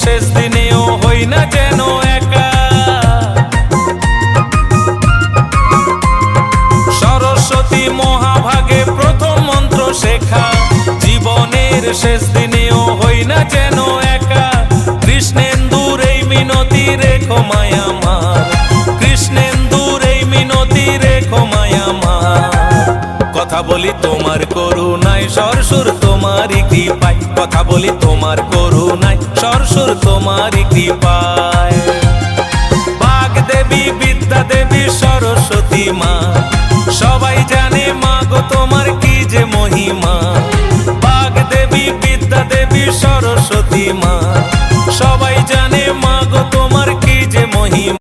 শেষ দিনেও হই না যেন একা। সরস্বতী মহাভাগে প্রথম মন্ত্র শেখা, জীবনের শেষ দিনেও হই না যেন একা। কৃষ্ণেন্দুর এই মিনতি রেখো মায়া আমার, কৃষ্ণেন্দুর এই মিনতি রেখো মায়া আমার। কথা বলি তোমার করুণায়, সরসুর তোমারই কৃপায়। কথা বলি তোমার করুণায়, সরসুর তোমারই কৃপায়। বাগদেবী, বিদ্যা দেবী, সরস্বতী মা, সবাই জানে মা গো তোমার কি যে মহিমা। বাগদেবী, বিদ্যা দেবী, সরস্বতী মা।